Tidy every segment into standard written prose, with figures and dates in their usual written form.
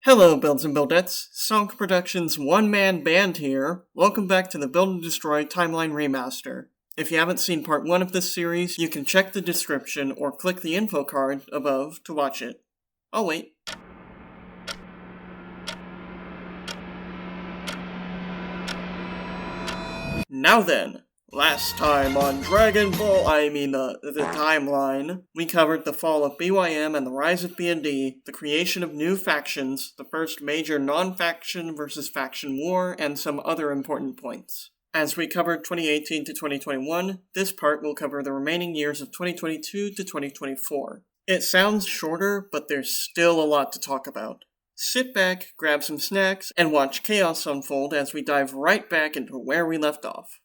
Hello, Builds and Buildettes. Sonc Productions one-man band here. Welcome back to the Build and Destroy Timeline Remaster. If you haven't seen part 1 of this series, you can check the description or click the info card above to watch it. I'll wait. Now then, last time on the timeline, we covered the fall of BYM and the rise of BnD, the creation of new factions, the first major non-faction versus faction war, and some other important points. As we covered 2018 to 2021, this part will cover the remaining years of 2022 to 2024. It sounds shorter, but there's still a lot to talk about. Sit back, grab some snacks, and watch chaos unfold as we dive right back into where we left off.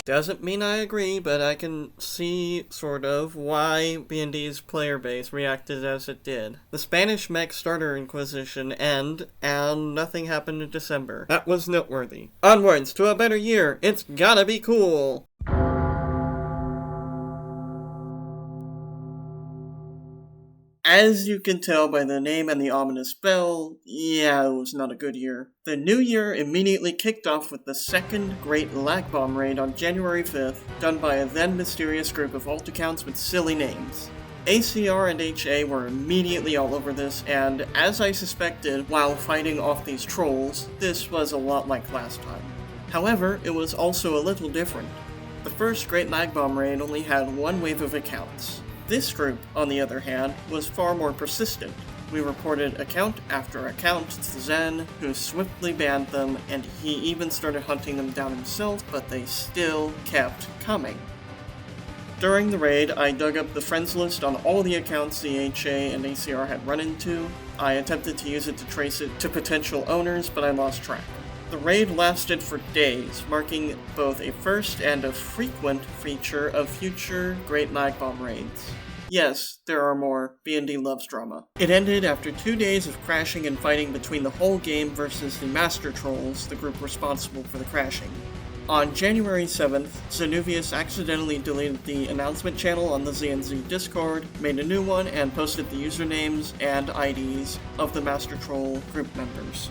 Doesn't mean I agree, but I can see, sort of, why BnD's player base reacted as it did. The Spanish mech starter inquisition and nothing happened in December. That was noteworthy. Onwards to a better year, it's gotta be cool! As you can tell by the name and the ominous bell, yeah, it was not a good year. The new year immediately kicked off with the second Great Lag Bomb raid on January 5th, done by a then mysterious group of alt accounts with silly names. ACR and HA were immediately all over this, and as I suspected while fighting off these trolls, this was a lot like last time. However, it was also a little different. The first Great Lag Bomb raid only had one wave of accounts. This group, on the other hand, was far more persistent. We reported account after account to Zen, who swiftly banned them, and he even started hunting them down himself, but they still kept coming. During the raid, I dug up the friends list on all the accounts the HA and ACR had run into. I attempted to use it to trace it to potential owners, but I lost track. The raid lasted for days, marking both a first and a frequent feature of future Great Lag Bomb raids. Yes, there are more. BnD loves drama. It ended after 2 days of crashing and fighting between the whole game versus the Master Trolls, the group responsible for the crashing. On January 7th, Zenuvius accidentally deleted the announcement channel on the ZNZ Discord, made a new one, and posted the usernames and IDs of the Master Troll group members.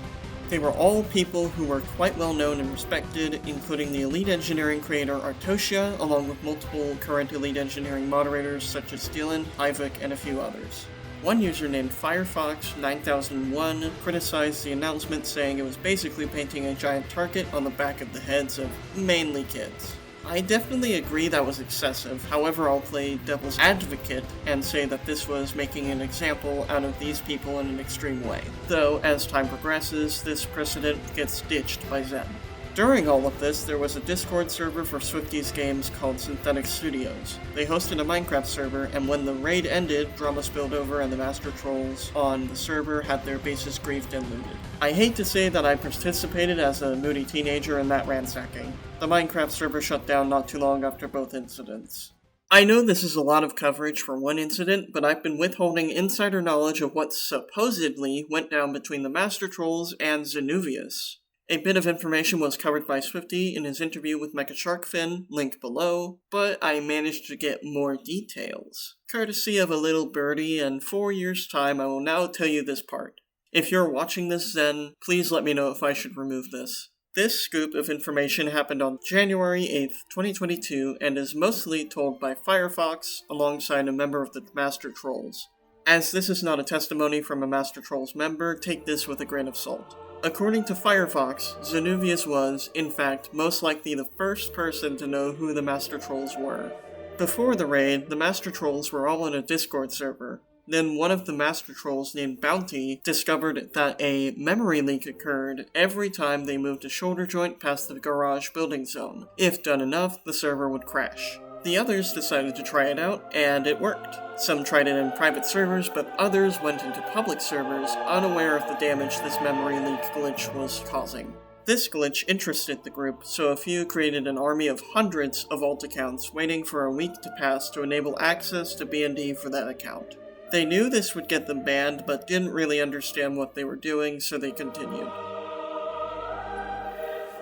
They were all people who were quite well known and respected, including the Elite Engineering creator Artosia, along with multiple current Elite Engineering moderators such as Dylan, Ivik, and a few others. One user named Firefox9001 criticized the announcement, saying it was basically painting a giant target on the back of the heads of mainly kids. I definitely agree that was excessive, however I'll play devil's advocate and say that this was making an example out of these people in an extreme way, though as time progresses, this precedent gets ditched by Zen. During all of this, there was a Discord server for Swifties games called Synthetic Studios. They hosted a Minecraft server, and when the raid ended, drama spilled over and the Master Trolls on the server had their bases griefed and looted. I hate to say that I participated as a moody teenager in that ransacking. The Minecraft server shut down not too long after both incidents. I know this is a lot of coverage for one incident, but I've been withholding insider knowledge of what supposedly went down between the Master Trolls and Zenuvius. A bit of information was covered by Swifty in his interview with Mecha-Sharkfin, link below, but I managed to get more details. Courtesy of a little birdie, and 4 years' time, I will now tell you this part. If you're watching this then, please let me know if I should remove this. This scoop of information happened on January 8th, 2022, and is mostly told by Firefox alongside a member of the Master Trolls. As this is not a testimony from a Master Trolls member, take this with a grain of salt. According to Firefox, Zenuvius was, in fact, most likely the first person to know who the Master Trolls were. Before the raid, the Master Trolls were all in a Discord server. Then one of the Master Trolls named Bounty discovered that a memory leak occurred every time they moved a shoulder joint past the garage building zone. If done enough, the server would crash. The others decided to try it out, and it worked. Some tried it in private servers, but others went into public servers, unaware of the damage this memory leak glitch was causing. This glitch interested the group, so a few created an army of hundreds of alt accounts waiting for a week to pass to enable access to BnD for that account. They knew this would get them banned, but didn't really understand what they were doing, so they continued.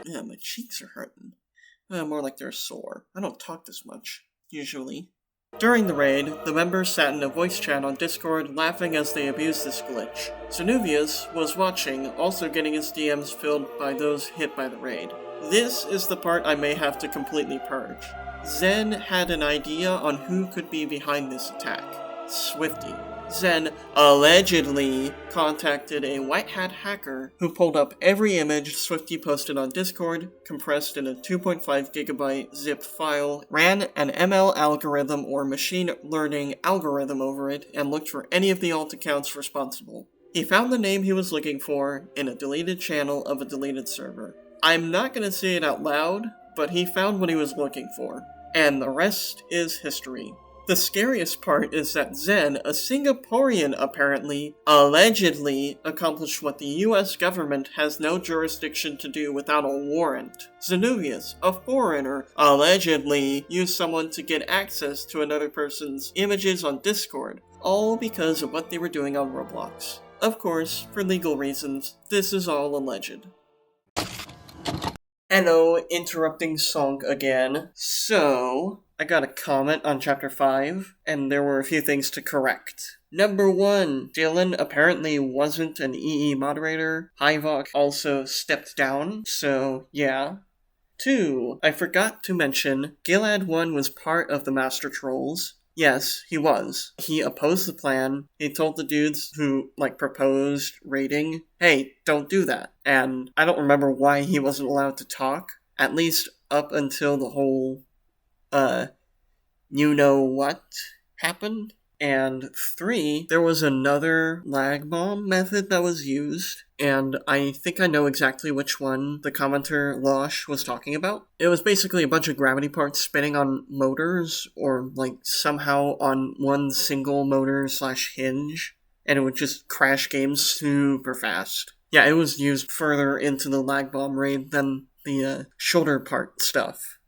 Yeah, my cheeks are hurting. More like they're sore. I don't talk this much, usually. During the raid, the members sat in a voice chat on Discord laughing as they abused this glitch. Xenovius was watching, also getting his DMs filled by those hit by the raid. This is the part I may have to completely purge. Zen had an idea on who could be behind this attack. Swifty. Zen allegedly contacted a white hat hacker who pulled up every image Swifty posted on Discord, compressed in a 2.5 gigabyte zipped file, ran an ML algorithm or machine learning algorithm over it, and looked for any of the alt accounts responsible. He found the name he was looking for in a deleted channel of a deleted server. I'm not gonna say it out loud, but he found what he was looking for. And the rest is history. The scariest part is that Zen, a Singaporean apparently, allegedly accomplished what the US government has no jurisdiction to do without a warrant. Xenovius, a foreigner, allegedly used someone to get access to another person's images on Discord, all because of what they were doing on Roblox. Of course, for legal reasons, this is all alleged. Hello, interrupting Sonc again. So, I got a comment on Chapter 5, and there were a few things to correct. Number 1, Dylan apparently wasn't an EE moderator. Hivok also stepped down, so yeah. 2, I forgot to mention, Gilad 1 was part of the Master Trolls. Yes, he was. He opposed the plan. He told the dudes who, proposed raiding, hey, don't do that. And I don't remember why he wasn't allowed to talk, at least up until the whole, you-know-what happened. And 3, there was another lag bomb method that was used, and I think I know exactly which one the commenter Losh was talking about. It was basically a bunch of gravity parts spinning on motors, or somehow on one single motor/hinge, and it would just crash games super fast. Yeah, it was used further into the lag bomb raid than the shoulder part stuff.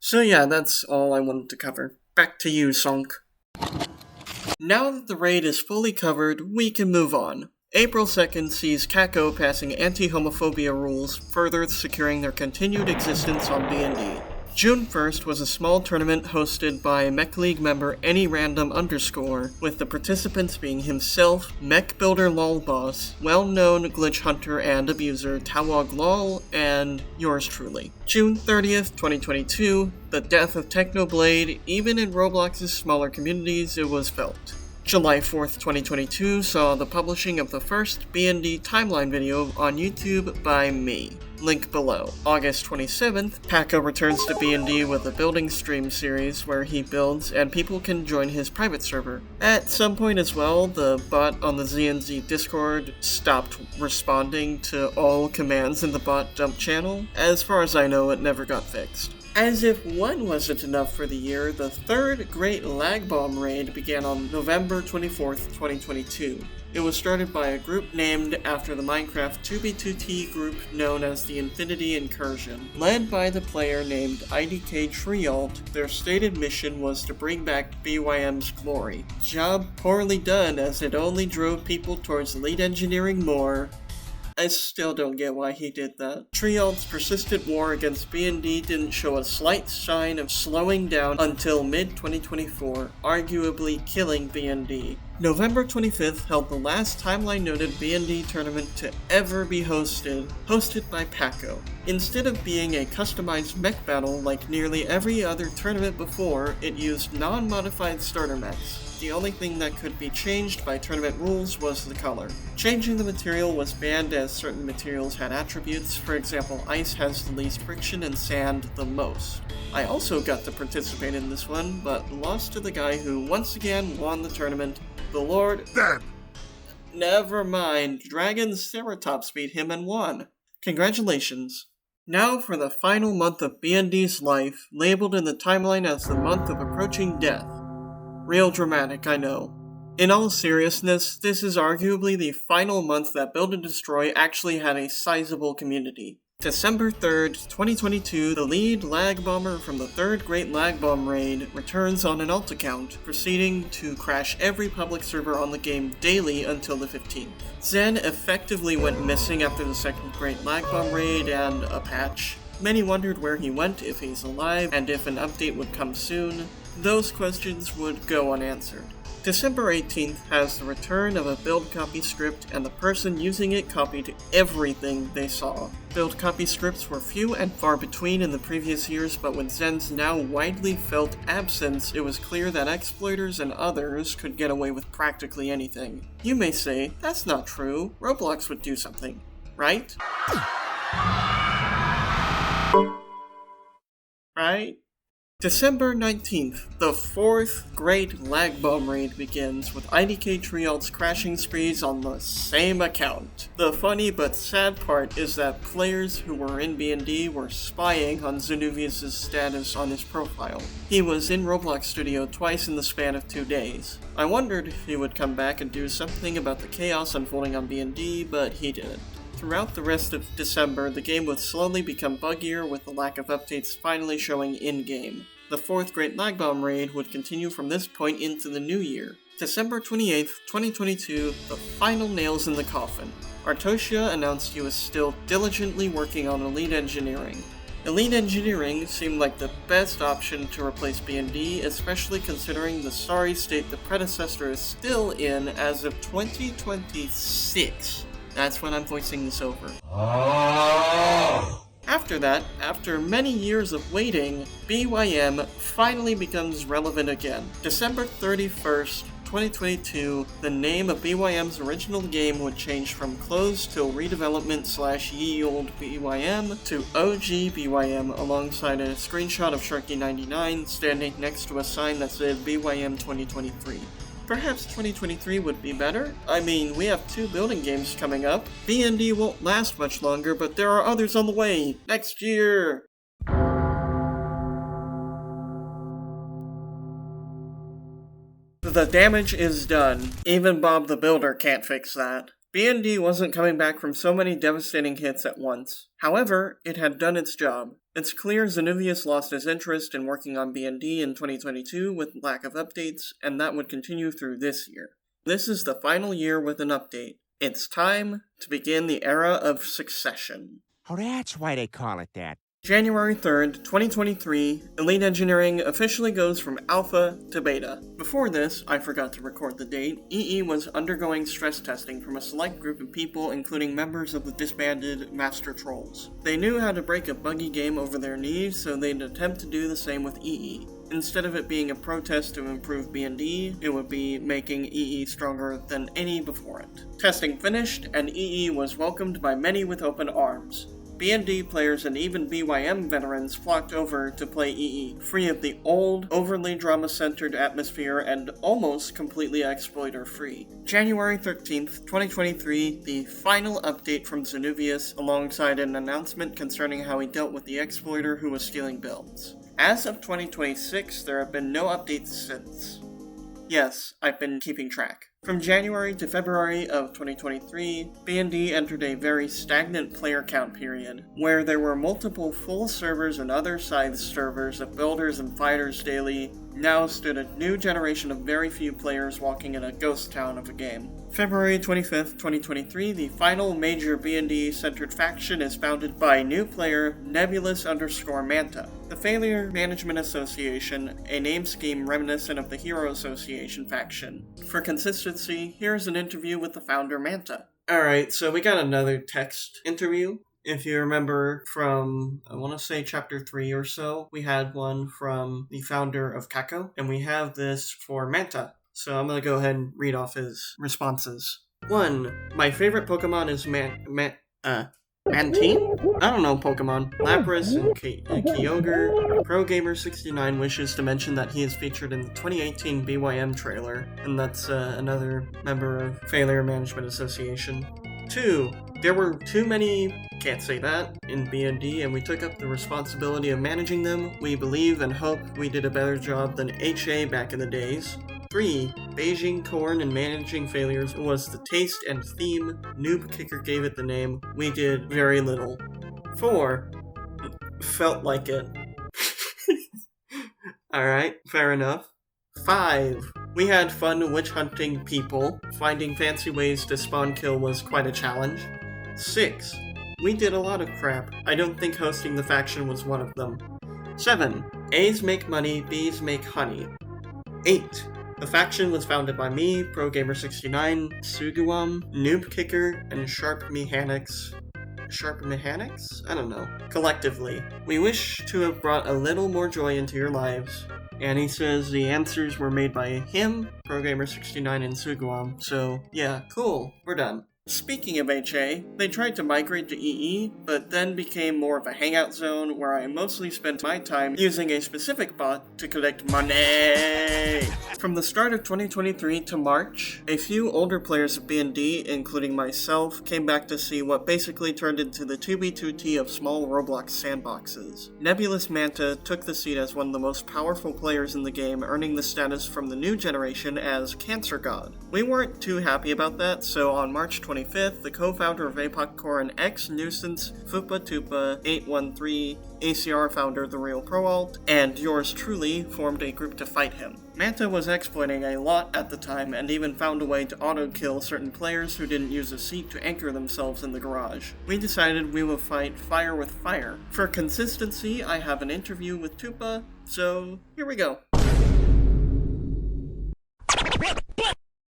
So yeah, that's all I wanted to cover. Back to you, Sonc. Now that the raid is fully covered, we can move on. April 2nd sees Kako passing anti-homophobia rules, further securing their continued existence on BnD. June 1st was a small tournament hosted by Mech League member AnyRandom_, with the participants being himself, Mech Builder Lolboss, well-known glitch hunter and abuser Tawog Lol, and yours truly. June 30th, 2022, the death of Technoblade. Even in Roblox's smaller communities, it was felt. July 4th, 2022 saw the publishing of the first BnD Timeline video on YouTube by me. Link below. August 27th, Paco returns to BnD with a building stream series where he builds and people can join his private server. At some point as well, the bot on the ZNZ Discord stopped responding to all commands in the bot dump channel. As far as I know, it never got fixed. As if one wasn't enough for the year, the third Great Lag Bomb raid began on November 24th, 2022. It was started by a group named after the Minecraft 2b2t group known as the Infinity Incursion. Led by the player named IDK Trialt, their stated mission was to bring back BYM's glory. Job poorly done, as it only drove people towards lead engineering more. I still don't get why he did that. Trialt's persistent war against BnD didn't show a slight sign of slowing down until mid-2024, arguably killing BnD. November 25th held the last timeline-noted BnD tournament to ever be hosted by Paco. Instead of being a customized mech battle like nearly every other tournament before, it used non-modified starter mechs. The only thing that could be changed by tournament rules was the color. Changing the material was banned as certain materials had attributes. For example, ice has the least friction and sand the most. I also got to participate in this one, but lost to the guy who once again won the tournament, the Lord... Dead! Never mind, Dragon Ceratops beat him and won. Congratulations. Now for the final month of BnD's life, labeled in the timeline as the month of approaching death. Real dramatic, I know. In all seriousness, this is arguably the final month that Build and Destroy actually had a sizable community. December 3rd, 2022, the lead lag bomber from the 3rd Great Lag Bomb Raid returns on an alt account, proceeding to crash every public server on the game daily until the 15th. Zen effectively went missing after the 2nd Great Lag Bomb Raid and a patch. Many wondered where he went, if he's alive, and if an update would come soon. those questions would go unanswered. December 18th has the return of a build copy script, and the person using it copied everything they saw. Build copy scripts were few and far between in the previous years, but with Zen's now widely felt absence, it was clear that exploiters and others could get away with practically anything. You may say, that's not true, Roblox would do something, right? Right? December 19th, the fourth great lag bomb raid begins, with IDK Trialt's crashing sprees on the same account. The funny but sad part is that players who were in BnD were spying on Zenuvius' status on his profile. He was in Roblox Studio twice in the span of 2 days. I wondered if he would come back and do something about the chaos unfolding on BnD, but he didn't. Throughout the rest of December, the game would slowly become buggier, with the lack of updates finally showing in-game. The fourth Great Lag Bomb raid would continue from this point into the new year. December 28th, 2022, the final nails in the coffin. Artosia announced he was still diligently working on Elite Engineering. Elite Engineering seemed like the best option to replace BnD, especially considering the sorry state the predecessor is still in as of 2026. That's when I'm voicing this over. After that, after many years of waiting, BYM finally becomes relevant again. December 31st, 2022, the name of BYM's original game would change from Closed Till Redevelopment / Ye Olde BYM to OG BYM, alongside a screenshot of Sharky99 standing next to a sign that said BYM 2023. Perhaps 2023 would be better? I mean, we have 2 building games coming up. BnD won't last much longer, but there are others on the way. Next year! The damage is done. Even Bob the Builder can't fix that. BnD wasn't coming back from so many devastating hits at once. However, it had done its job. It's clear Zenuvius lost his interest in working on BnD in 2022 with lack of updates, and that would continue through this year. This is the final year with an update. It's time to begin the era of succession. Oh, that's why they call it that. January 3rd, 2023, Elite Engineering officially goes from alpha to beta. Before this, I forgot to record the date, EE was undergoing stress testing from a select group of people, including members of the disbanded Master Trolls. They knew how to break a buggy game over their knees, so they'd attempt to do the same with EE. Instead of it being a protest to improve BnD, it would be making EE stronger than any before it. Testing finished, and EE was welcomed by many with open arms. BnD players and even BYM veterans flocked over to play EE, free of the old, overly drama-centered atmosphere and almost completely exploiter-free. January 13th, 2023, the final update from Zenuvius, alongside an announcement concerning how he dealt with the exploiter who was stealing builds. As of 2026, there have been no updates since. Yes, I've been keeping track. From January to February of 2023, BnD entered a very stagnant player count period, where there were multiple full servers and other side servers of builders and fighters daily. Now stood a new generation of very few players walking in a ghost town of a game. February 25th, 2023, the final major BnD-centered faction is founded by new player Nebulous_Manta. The Failure Management Association, a name scheme reminiscent of the Hero Association faction. For consistency, here's an interview with the founder Manta. Alright, so we got another text interview. If you remember from, I want to say chapter 3 or so, we had one from the founder of Kako, and we have this for Manta. So I'm going to go ahead and read off his responses. 1. My favorite Pokemon is Mantine? I don't know Pokemon. Lapras and Kyogre. ProGamer69 wishes to mention that he is featured in the 2018 BYM trailer, and that's another member of Failure Management Association. 2. There were too many, can't say that, in BnD, and we took up the responsibility of managing them. We believe and hope we did a better job than HA back in the days. 3. Beijing corn and managing failures was the taste and theme. Noob Kicker gave it the name. We did very little. 4. Felt like it. Alright, fair enough. 5. We had fun witch hunting people. Finding fancy ways to spawn kill was quite a challenge. 6. We did a lot of crap. I don't think hosting the faction was one of them. 7. A's make money, B's make honey. 8. The faction was founded by me, ProGamer69, Suguam, Noob Kicker, and Sharp Mechanics? I don't know. Collectively, we wish to have brought a little more joy into your lives. And he says the answers were made by him, ProGamer69, and Suguam. So, yeah, cool. We're done. Speaking of HA, they tried to migrate to EE, but then became more of a hangout zone where I mostly spent my time using a specific bot to collect money. From the start of 2023 to March, a few older players of BnD, including myself, came back to see what basically turned into the 2B2T of small Roblox sandboxes. Nebulous Manta took the seat as one of the most powerful players in the game, earning the status from the new generation as Cancer God. We weren't too happy about that, so on March 25th, the co-founder of APOC Core and ex-nuisance Fupa Tupa 813, ACR founder The Real Pro Alt, and yours truly formed a group to fight him. Manta was exploiting a lot at the time and even found a way to auto-kill certain players who didn't use a seat to anchor themselves in the garage. We decided we would fight fire with fire. For consistency, I have an interview with Tupa, so here we go.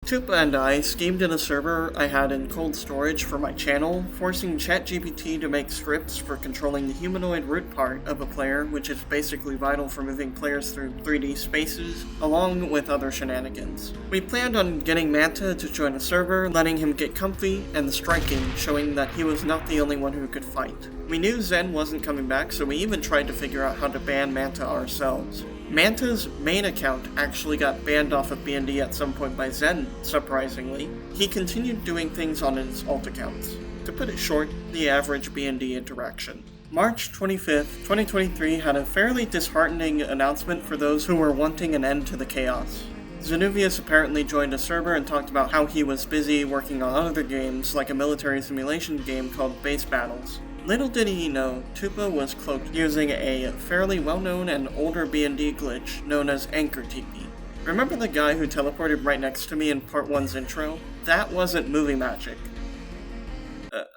Tupa and I schemed in a server I had in cold storage for my channel, forcing ChatGPT to make scripts for controlling the humanoid root part of a player, which is basically vital for moving players through 3D spaces, along with other shenanigans. We planned on getting Manta to join a server, letting him get comfy, and striking, showing that he was not the only one who could fight. We knew Zen wasn't coming back, so we even tried to figure out how to ban Manta ourselves. Manta's main account actually got banned off of BnD at some point by Zen, surprisingly. He continued doing things on his alt accounts. To put it short, the average BnD interaction. March 25th, 2023 had a fairly disheartening announcement for those who were wanting an end to the chaos. Zenuvius apparently joined a server and talked about how he was busy working on other games, like a military simulation game called Base Battles. Little did he know, Tupa was cloaked using a fairly well-known and older BnD glitch known as Anchor TP. Remember the guy who teleported right next to me in Part 1's intro? That wasn't movie magic.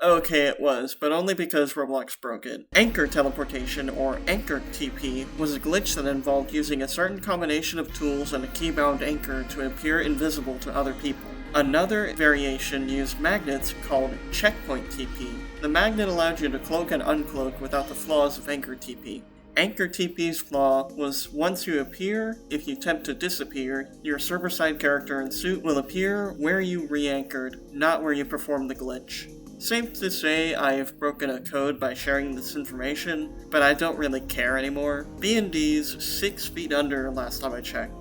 Okay, it was, but only because Roblox broke it. Anchor teleportation, or Anchor TP, was a glitch that involved using a certain combination of tools and a keybound anchor to appear invisible to other people. Another variation used magnets called Checkpoint TP. The magnet allowed you to cloak and uncloak without the flaws of Anchor TP. Anchor TP's flaw was once you appear, if you attempt to disappear, your server-side character in suit will appear where you re-anchored, not where you performed the glitch. Safe to say I've broken a code by sharing this information, but I don't really care anymore. BnD's 6 feet under last time I checked.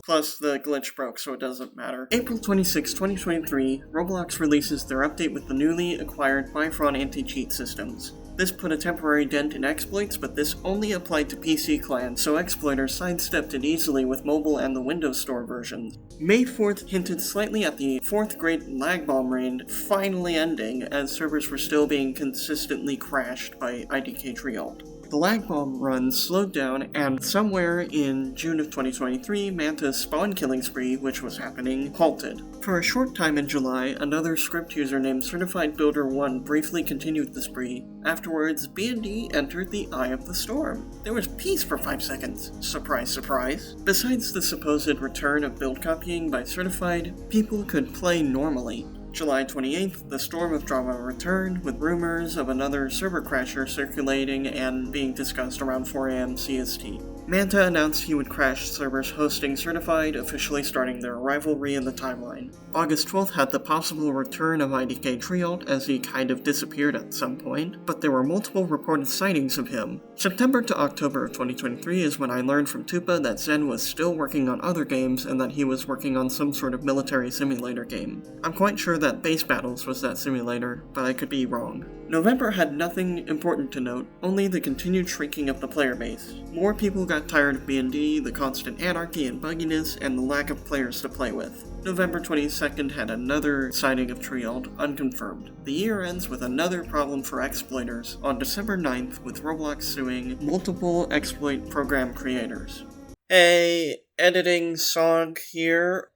Plus, the glitch broke, so it doesn't matter. April 26, 2023, Roblox releases their update with the newly acquired Bifron anti-cheat systems. This put a temporary dent in exploits, but this only applied to PC clans, so exploiters sidestepped it easily with mobile and the Windows Store versions. May 4th hinted slightly at the 4th Great Lag Bomb Raid finally ending, as servers were still being consistently crashed by IDK Trialt. The lag bomb run slowed down, and somewhere in June of 2023, Manta's spawn killing spree, which was happening, halted. For a short time in July, another script user named CertifiedBuilder1 briefly continued the spree. Afterwards, BnD entered the eye of the storm. There was peace for 5 seconds. Surprise, surprise. Besides the supposed return of build copying by Certified, people could play normally. July 28th, the storm of drama returned, with rumors of another server crasher circulating and being discussed around 4 AM CST. Manta announced he would crash servers hosting Certified, officially starting their rivalry in the timeline. August 12th had the possible return of IDK Trialt, as he kind of disappeared at some point, but there were multiple reported sightings of him. September to October of 2023 is when I learned from Tupa that Zen was still working on other games and that he was working on some sort of military simulator game. I'm quite sure that Base Battles was that simulator, but I could be wrong. November had nothing important to note, only the continued shrinking of the player base. More people got tired of BnD, the constant anarchy and bugginess, and the lack of players to play with. November 22nd had another sighting of Trialt, unconfirmed. The year ends with another problem for exploiters on December 9th, with Roblox suing multiple exploit program creators. Hey, editing Sonc here.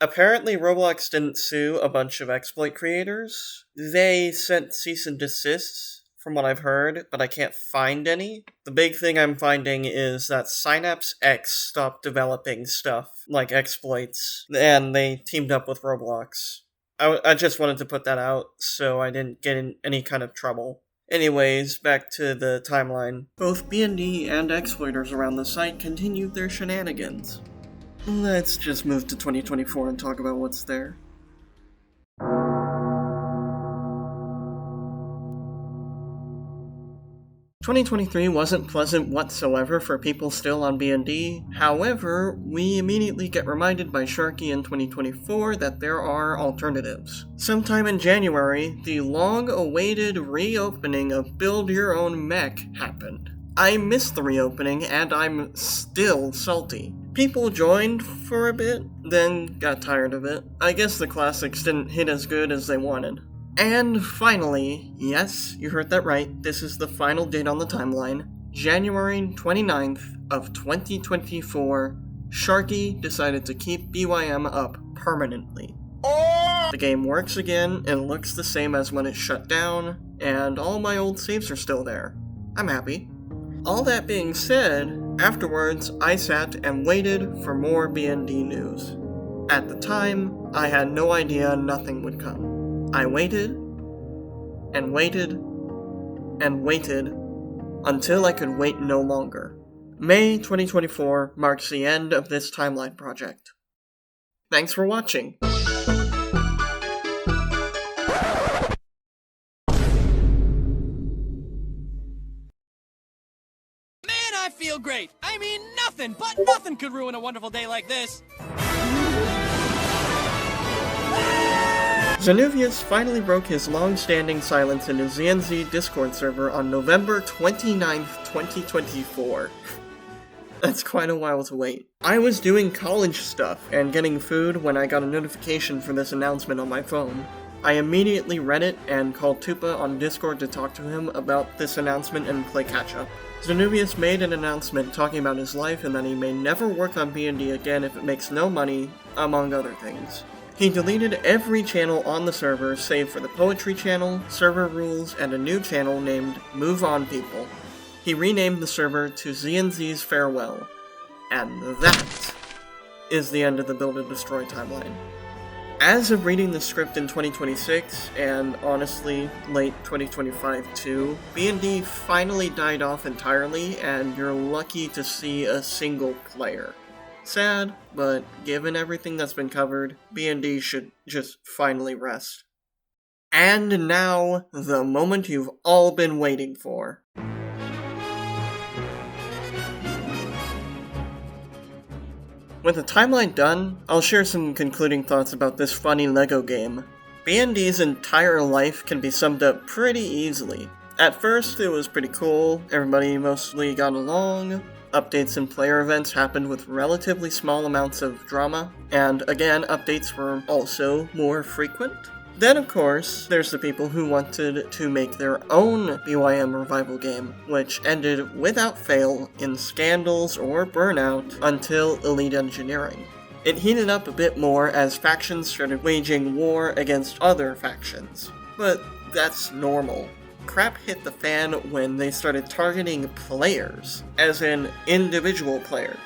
Apparently Roblox didn't sue a bunch of exploit creators. They sent cease and desists from what I've heard, but I can't find any. The big thing I'm finding is that Synapse X stopped developing stuff like exploits, and they teamed up with Roblox. I just wanted to put that out so I didn't get in any kind of trouble. Anyways, back to the timeline. Both BnD and exploiters around the site continued their shenanigans. Let's just move to 2024 and talk about what's there. 2023 wasn't pleasant whatsoever for people still on BnD. However, we immediately get reminded by Sharky in 2024 that there are alternatives. Sometime in January, the long-awaited reopening of Build Your Own Mech happened. I missed the reopening, and I'm still salty. People joined for a bit, then got tired of it. I guess the classics didn't hit as good as they wanted. And finally, yes, you heard that right, this is the final date on the timeline, January 29th of 2024, Sharky decided to keep BYM up permanently. The game works again, and looks the same as when it shut down, and all my old saves are still there. I'm happy. All that being said, afterwards I sat and waited for more BnD news. At the time, I had no idea nothing would come. I waited, and waited, and waited, until I could wait no longer. May 2024 marks the end of this timeline project. Thanks for watching! Man, I feel great! I mean, nothing could ruin a wonderful day like this! Zanuvius finally broke his long-standing silence in his ZNZ Discord server on November 29th, 2024. That's quite a while to wait. I was doing college stuff and getting food when I got a notification for this announcement on my phone. I immediately read it and called Tupa on Discord to talk to him about this announcement and play catch-up. Zanuvius made an announcement talking about his life and that he may never work on BnD again if it makes no money, among other things. He deleted every channel on the server save for the poetry channel, server rules, and a new channel named Move On People. He renamed the server to ZNZ's Farewell. And that is the end of the Build and Destroy timeline. As of reading the script in 2026, and honestly, late 2025 too, BnD finally died off entirely, and you're lucky to see a single player. Sad, but given everything that's been covered, BnD should just finally rest. And now, the moment you've all been waiting for. With the timeline done, I'll share some concluding thoughts about this funny LEGO game. BnD's entire life can be summed up pretty easily. At first, it was pretty cool, everybody mostly got along. Updates and player events happened with relatively small amounts of drama, and again, updates were also more frequent. Then, of course, there's the people who wanted to make their own BYM revival game, which ended without fail in scandals or burnout until Elite Engineering. It heated up a bit more as factions started waging war against other factions, but that's normal. Crap hit the fan when they started targeting players, as in individual players.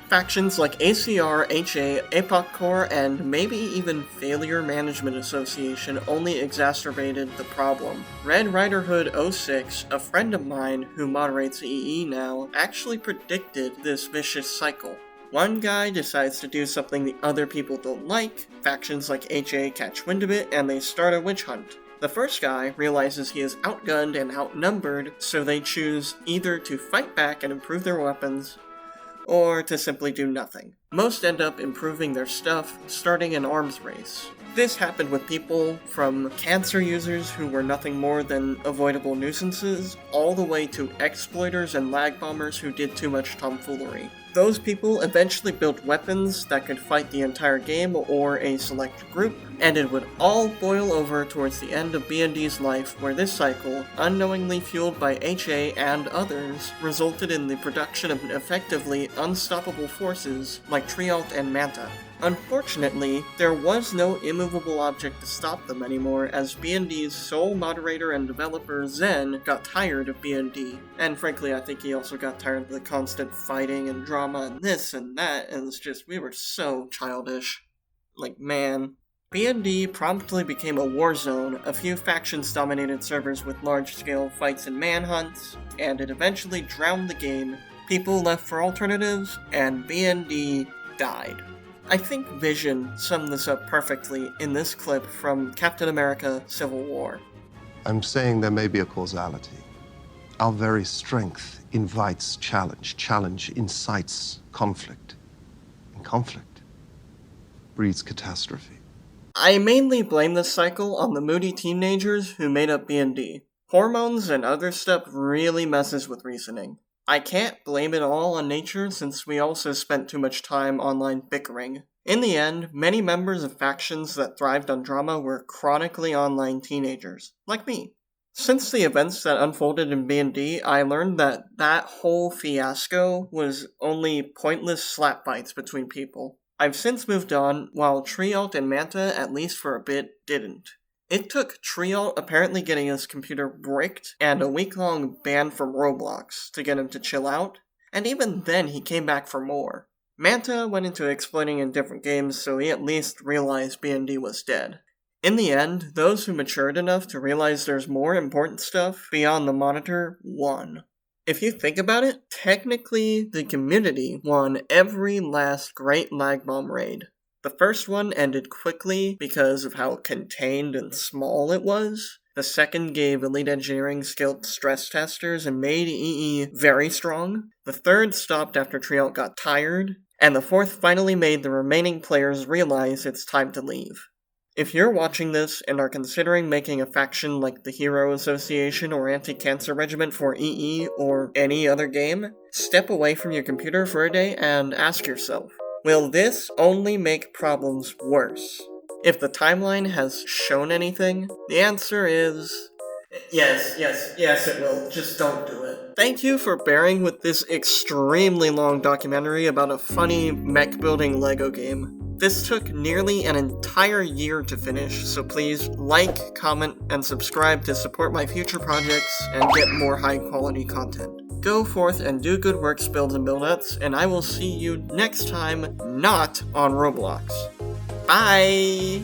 Factions like ACR, HA, APOC Corps, and maybe even Failure Management Association only exacerbated the problem. Red Rider Hood 06, a friend of mine who moderates EE now, actually predicted this vicious cycle. One guy decides to do something the other people don't like, factions like HA catch wind of it, and they start a witch hunt. The first guy realizes he is outgunned and outnumbered, so they choose either to fight back and improve their weapons, or to simply do nothing. Most end up improving their stuff, starting an arms race. This happened with people from cancer users who were nothing more than avoidable nuisances, all the way to exploiters and lag bombers who did too much tomfoolery. Those people eventually built weapons that could fight the entire game or a select group, and it would all boil over towards the end of BnD's life, where this cycle, unknowingly fueled by HA and others, resulted in the production of effectively unstoppable forces like Trialt and Manta. Unfortunately, there was no immovable object to stop them anymore, as BnD's sole moderator and developer Zen got tired of BnD. And frankly, I think he also got tired of the constant fighting and drama and this and that, and it's just, we were so childish. Like, man. BnD promptly became a war zone, a few factions-dominated servers with large-scale fights and manhunts, and it eventually drowned the game. People left for alternatives, and BnD died. I think Vision summed this up perfectly in this clip from Captain America: Civil War. I'm saying there may be a causality. Our very strength invites challenge. Challenge incites conflict. And conflict breeds catastrophe. I mainly blame this cycle on the moody teenagers who made up BnD. Hormones and other stuff really messes with reasoning. I can't blame it all on nature since we also spent too much time online bickering. In the end, many members of factions that thrived on drama were chronically online teenagers, like me. Since the events that unfolded in BnD, I learned that whole fiasco was only pointless slap fights between people. I've since moved on, while Trialt and Manta, at least for a bit, didn't. It took Trialt apparently getting his computer bricked and a week-long ban from Roblox to get him to chill out, and even then he came back for more. Manta went into exploiting in different games, so he at least realized BnD was dead. In the end, those who matured enough to realize there's more important stuff beyond the monitor won. If you think about it, technically the community won every last Great Lag Bomb raid. The first one ended quickly because of how contained and small it was. The second gave Elite Engineering skilled stress testers and made EE very strong. The third stopped after Trialt got tired. And the fourth finally made the remaining players realize it's time to leave. If you're watching this and are considering making a faction like the Hero Association or Anti-Cancer Regiment for EE or any other game, step away from your computer for a day and ask yourself, will this only make problems worse? If the timeline has shown anything, the answer is yes, it will. Just don't do it. Thank you for bearing with this extremely long documentary about a funny mech-building Lego game. This took nearly an entire year to finish, so please like, comment, and subscribe to support my future projects and get more high-quality content. Go forth and do good works, builds and buildettes, and I will see you next time, not on Roblox. Bye!